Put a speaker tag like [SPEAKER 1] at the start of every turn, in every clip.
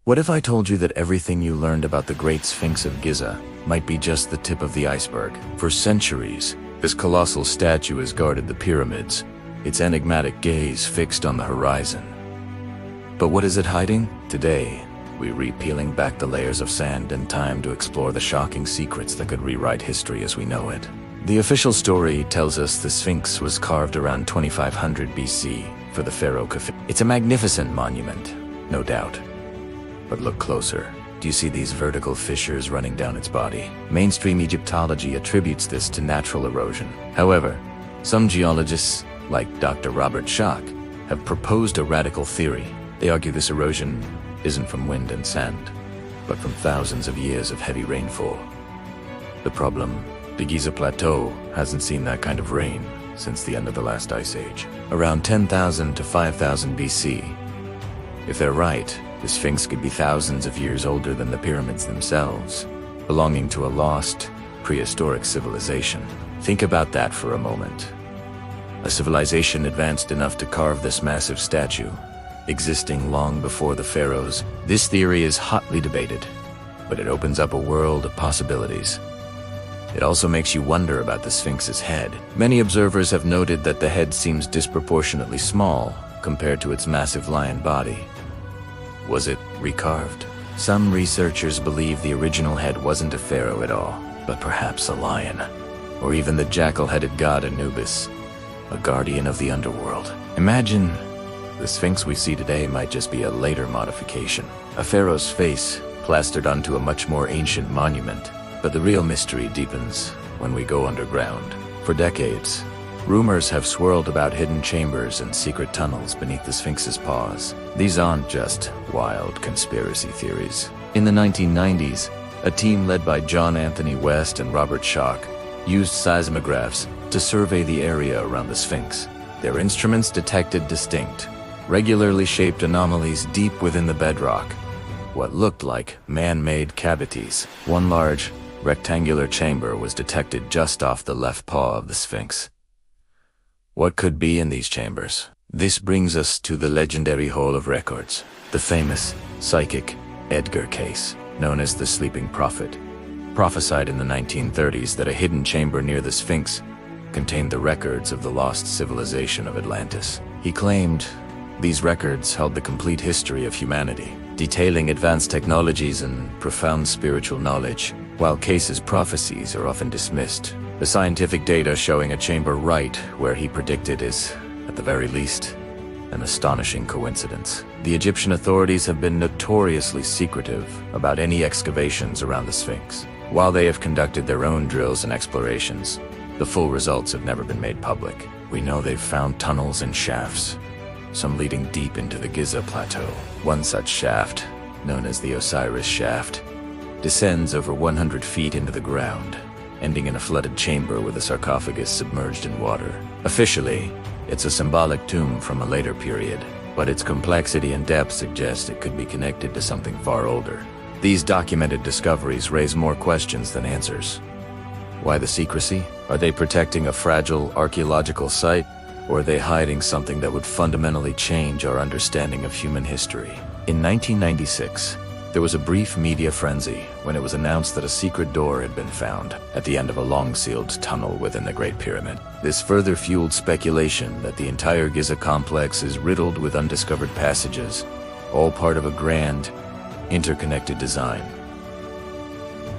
[SPEAKER 1] What if I told you that everything you learned about the Great Sphinx of Giza might be just the tip of the iceberg? For centuries, this colossal statue has guarded the pyramids, its enigmatic gaze fixed on the horizon. But what is it hiding? Today, we're peeling back the layers of sand and time to explore the shocking secrets that could rewrite history as we know it. The official story tells us the Sphinx was carved around 2500 BC for the Pharaoh Khafre. It's a magnificent monument, no doubt. But look closer. Do you see these vertical fissures running down its body? Mainstream Egyptology attributes this to natural erosion. However, some geologists, like Dr. Robert Schoch, have proposed a radical theory. They argue this erosion isn't from wind and sand, but from thousands of years of heavy rainfall. The problem? The Giza Plateau hasn't seen that kind of rain since the end of the last ice age, around 10,000 to 5,000 BC. If they're right, the Sphinx could be thousands of years older than the pyramids themselves, belonging to a lost, prehistoric civilization. Think about that for a moment. A civilization advanced enough to carve this massive statue, existing long before the pharaohs. This theory is hotly debated, but it opens up a world of possibilities. It also makes you wonder about the Sphinx's head. Many observers have noted that the head seems disproportionately small compared to its massive lion body. Was it recarved? Some researchers believe the original head wasn't a pharaoh at all, but perhaps a lion, or even the jackal-headed god Anubis, a guardian of the underworld. Imagine the Sphinx we see today might just be a later modification, a pharaoh's face plastered onto a much more ancient monument. But the real mystery deepens when we go underground. For decades, rumors have swirled about hidden chambers and secret tunnels beneath the Sphinx's paws. These aren't just wild conspiracy theories. In the 1990s, a team led by John Anthony West and Robert Schoch used seismographs to survey the area around the Sphinx. Their instruments detected distinct, regularly shaped anomalies deep within the bedrock, what looked like man-made cavities. One large, rectangular chamber was detected just off the left paw of the Sphinx. What could be in these chambers? This brings us to the legendary Hall of Records, the famous psychic Edgar case, known as the Sleeping Prophet, prophesied in the 1930s that a hidden chamber near the Sphinx contained the records of the lost civilization of Atlantis. He claimed these records held the complete history of humanity, detailing advanced technologies and profound spiritual knowledge. While cases' prophecies are often dismissed, the scientific data showing a chamber right where he predicted is, at the very least, an astonishing coincidence. The Egyptian authorities have been notoriously secretive about any excavations around the Sphinx. While they have conducted their own drills and explorations, the full results have never been made public. We know they've found tunnels and shafts, some leading deep into the Giza Plateau. One such shaft, known as the Osiris shaft, descends over 100 feet into the ground, ending in a flooded chamber with a sarcophagus submerged in water. Officially, it's a symbolic tomb from a later period, but its complexity and depth suggest it could be connected to something far older. These documented discoveries raise more questions than answers. Why the secrecy? Are they protecting a fragile archaeological site, or are they hiding something that would fundamentally change our understanding of human history? In 1996, there was a brief media frenzy when it was announced that a secret door had been found at the end of a long-sealed tunnel within the Great Pyramid. This further fueled speculation that the entire Giza complex is riddled with undiscovered passages, all part of a grand, interconnected design.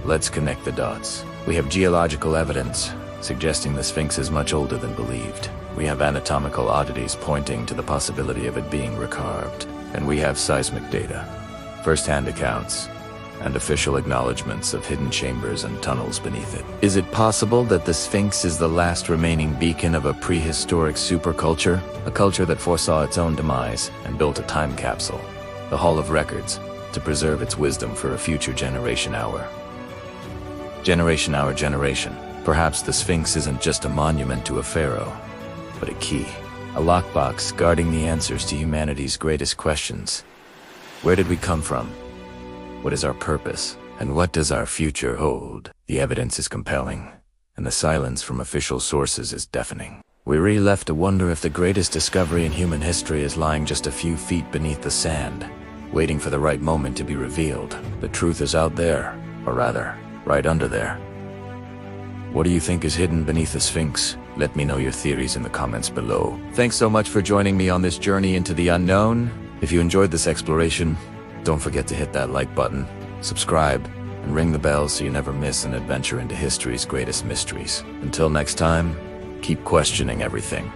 [SPEAKER 1] Let's connect the dots. We have geological evidence suggesting the Sphinx is much older than believed. We have anatomical oddities pointing to the possibility of it being recarved. And we have seismic data, first-hand accounts, and official acknowledgments of hidden chambers and tunnels beneath it. Is it possible that the Sphinx is the last remaining beacon of a prehistoric superculture? A culture that foresaw its own demise and built a time capsule, the Hall of Records, to preserve its wisdom for a future generation hour. Generation hour generation. Perhaps the Sphinx isn't just a monument to a pharaoh, but a key, a lockbox guarding the answers to humanity's greatest questions. Where did we come from? What is our purpose? And what does our future hold? The evidence is compelling, and the silence from official sources is deafening. We're really left to wonder if the greatest discovery in human history is lying just a few feet beneath the sand, waiting for the right moment to be revealed. The truth is out there, or rather, right under there. What do you think is hidden beneath the Sphinx? Let me know your theories in the comments below. Thanks so much for joining me on this journey into the unknown. If you enjoyed this exploration, don't forget to hit that like button, subscribe, and ring the bell so you never miss an adventure into history's greatest mysteries. Until next time, keep questioning everything.